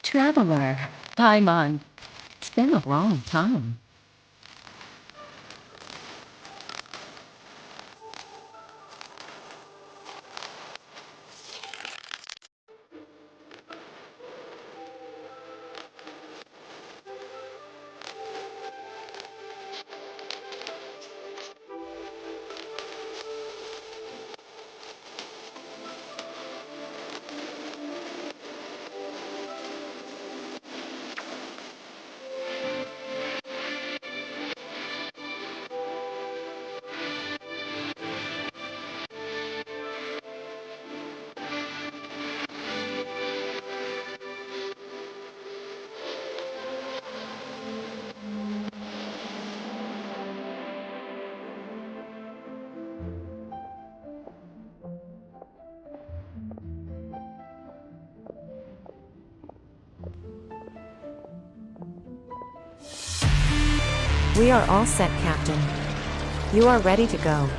Traveler, Paimon, it's been a long time. We are all set, Captain. You are ready to go.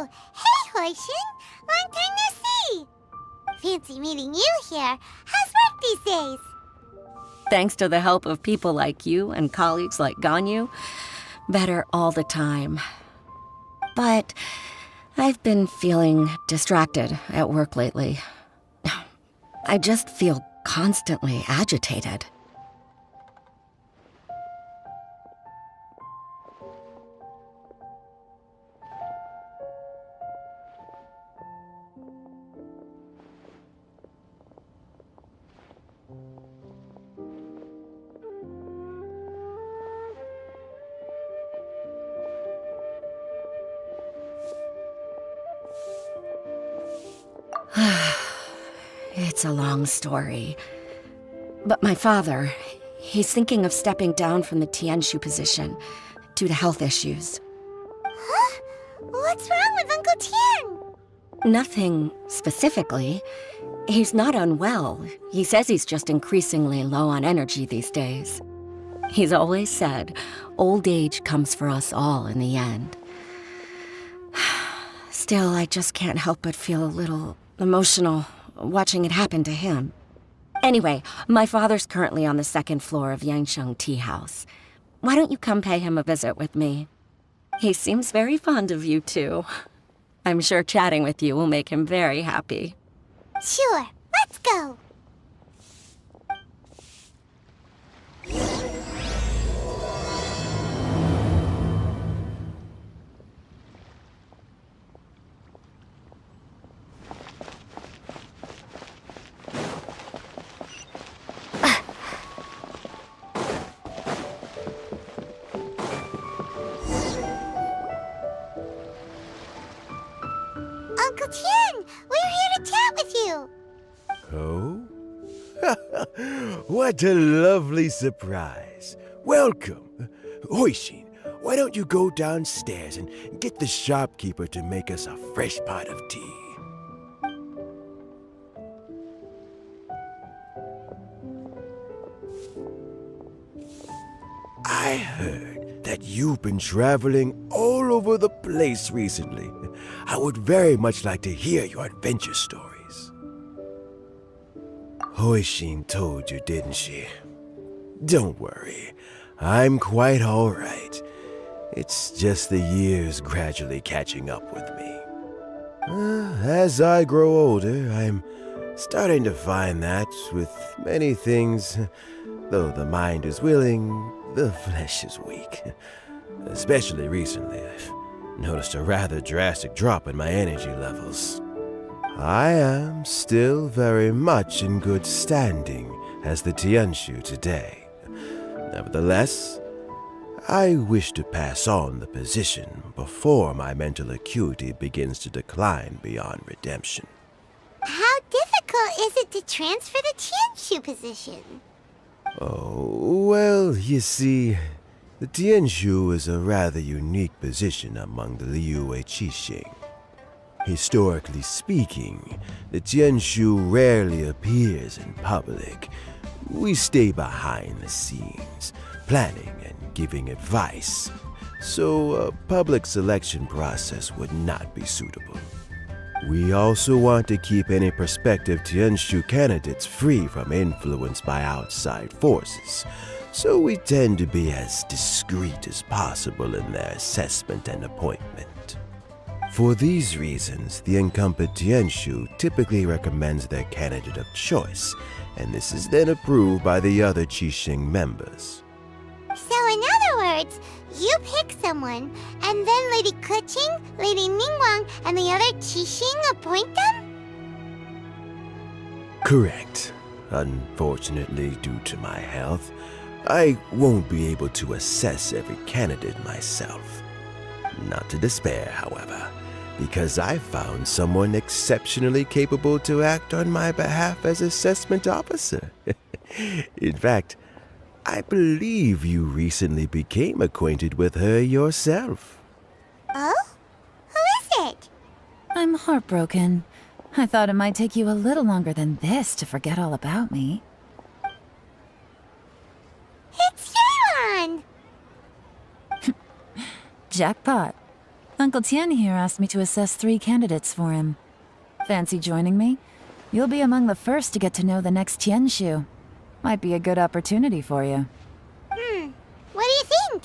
Oh, hey, Hoishin! Long time no see! Fancy meeting you here. How's work these days? Thanks to the help of people like you and colleagues like Ganyu, better all the time. But I've been feeling distracted at work lately. I just feel constantly agitated. It's a long story. But my father, he's thinking of stepping down from the Tianshu position due to health issues. Huh? What's wrong with Uncle Tian? Nothing specifically. He's not unwell. He says he's just increasingly low on energy these days. He's always said, old age comes for us all in the end. Still, I just can't help but feel a little emotional watching it happen to him. Anyway, my father's currently on the second floor of Yangsheng Tea House. Why don't you come pay him a visit with me? He seems very fond of you, too. I'm sure chatting with you will make him very happy. Sure, let's go. Uncle Tian, we're here to chat with you. Oh? What a lovely surprise. Welcome. Hoishin, why don't you go downstairs and get the shopkeeper to make us a fresh pot of tea? I heard that you've been traveling all over the place recently. I would very much like to hear your adventure stories. Hoishin told you, didn't she? Don't worry, I'm quite all right. It's just the years gradually catching up with me. As I grow older, I'm starting to find that with many things, though the mind is willing, the flesh is weak. Especially recently, I've noticed a rather drastic drop in my energy levels. I am still very much in good standing as the Tianshu today. Nevertheless, I wish to pass on the position before my mental acuity begins to decline beyond redemption. How difficult is it to transfer the Tianshu position? Oh, well, you see, the Tianshu is a rather unique position among the Liyue Qixing. Historically speaking, the Tianshu rarely appears in public. We stay behind the scenes, planning and giving advice, so a public selection process would not be suitable. We also want to keep any prospective Tianshu candidates free from influence by outside forces, so we tend to be as discreet as possible in their assessment and appointment. For these reasons, the incumbent Tianshu typically recommends their candidate of choice, and this is then approved by the other Qixing members. So in other words, you pick someone, and then Lady Keqing, Lady Ningguang, and the other Qixing appoint them? Correct. Unfortunately, due to my health, I won't be able to assess every candidate myself. Not to despair, however, because I found someone exceptionally capable to act on my behalf as assessment officer. In fact, I believe you recently became acquainted with her yourself. Oh? Who is it? I'm heartbroken. I thought it might take you a little longer than this to forget all about me. It's Yelan! Jackpot. Uncle Tian here asked me to assess 3 candidates for him. Fancy joining me? You'll be among the first to get to know the next Tianshu. Might be a good opportunity for you. What do you think?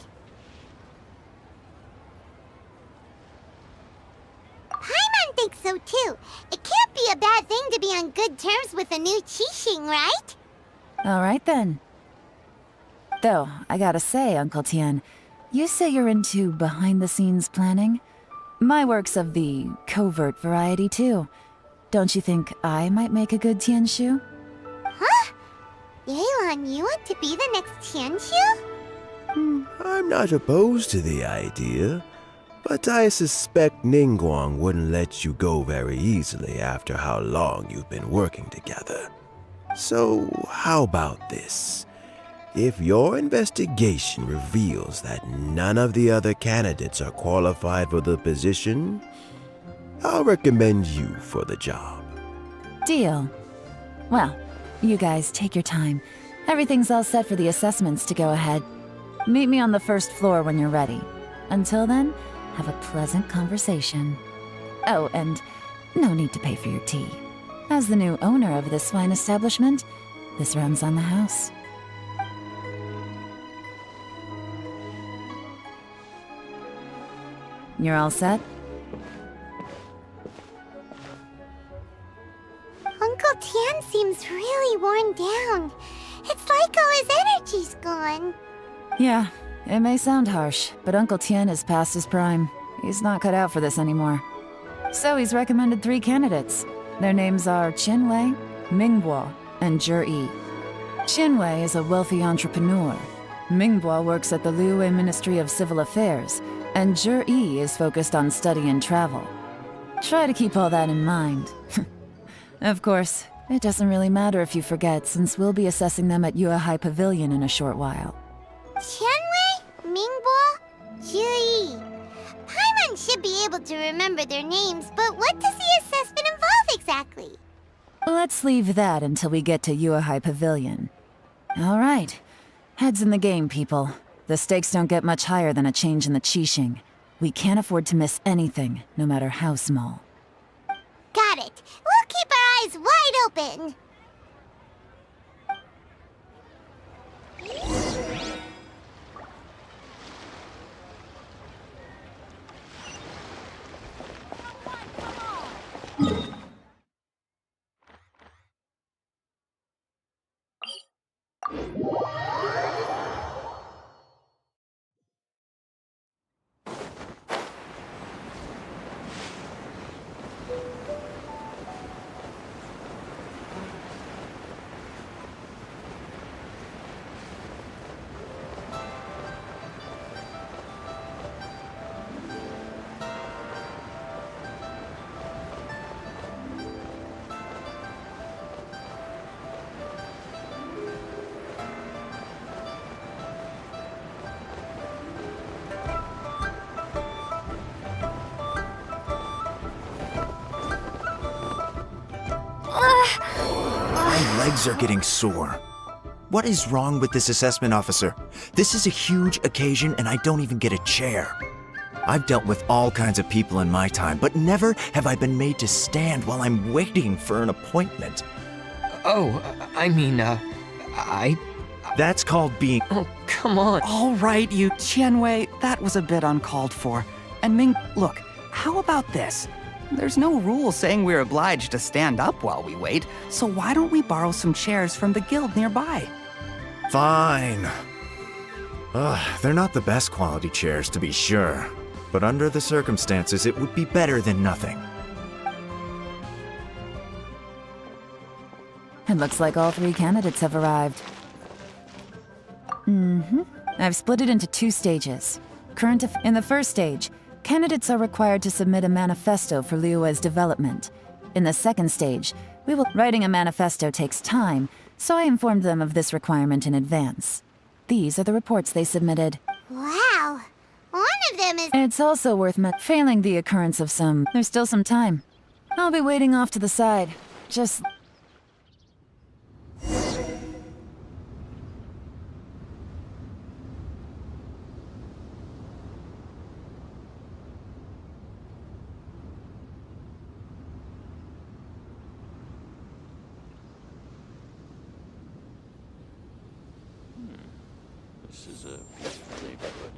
Paimon thinks so too. It can't be a bad thing to be on good terms with a new Qixing, right? Alright then. Though, I gotta say, Uncle Tian, you say you're into behind-the-scenes planning? My work's of the covert variety too. Don't you think I might make a good Tianshu? Huh? Yelan, you want to be the next Tianshu? I'm not opposed to the idea, but I suspect Ningguang wouldn't let you go very easily after how long you've been working together. So, how about this? If your investigation reveals that none of the other candidates are qualified for the position, I'll recommend you for the job. Deal. Well, you guys take your time. Everything's all set for the assessments to go ahead. Meet me on the first floor when you're ready. Until then, have a pleasant conversation. Oh, and no need to pay for your tea. As the new owner of this fine establishment, this runs on the house. You're all set? Uncle Tian seems really worn down. It's like all his energy's gone. Yeah, it may sound harsh, but Uncle Tian is past his prime. He's not cut out for this anymore. So he's recommended 3 candidates. Their names are Qinwei, Mingbo, and Zhi. Qinwei is a wealthy entrepreneur. Mingbo works at the Liyue Ministry of Civil Affairs, and Zhi is focused on study and travel. Try to keep all that in mind. Of course, it doesn't really matter if you forget, since we'll be assessing them at Yuehai Pavilion in a short while. Qianwei, Mingbo, Zhi. Paimon should be able to remember their names, but what does the assessment involve exactly? Let's leave that until we get to Yuehai Pavilion. All right, heads in the game, people. The stakes don't get much higher than a change in the Qixing. We can't afford to miss anything, no matter how small. Got it. We'll keep our eyes wide open. My legs are getting sore. What is wrong with this assessment officer? This is a huge occasion and I don't even get a chair. I've dealt with all kinds of people in my time, but never have I been made to stand while I'm waiting for an appointment. Oh, I mean, That's called being... Oh, come on. All right, you Tianwei, that was a bit uncalled for. And Ming, look, how about this? There's no rule saying we're obliged to stand up while we wait, so why don't we borrow some chairs from the guild nearby? Fine. They're not the best quality chairs, to be sure. But under the circumstances, it would be better than nothing. It looks like all 3 candidates have arrived. I've split it into 2 stages. In the first stage, candidates are required to submit a manifesto for Liyue's development. In the second stage, writing a manifesto takes time, so I informed them of this requirement in advance. These are the reports they submitted. Wow. One of them is... It's also worth failing the occurrence of some... There's still some time. I'll be waiting off to the side. Just... This is a peaceful neighborhood.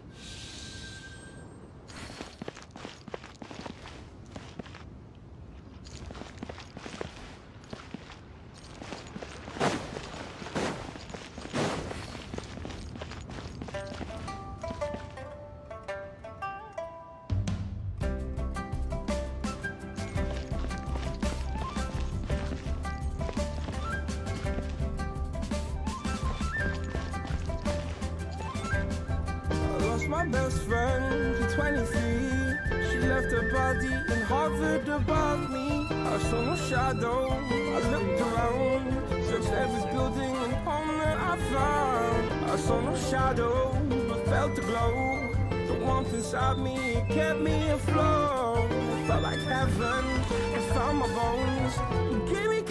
My best friend, she's 23. She left her body and hovered above me. I saw no shadow. I looked around, searched every building and home that I found. I saw no shadow, but felt the glow. The warmth inside me, it kept me afloat. It felt like heaven. I found my bones. It gave me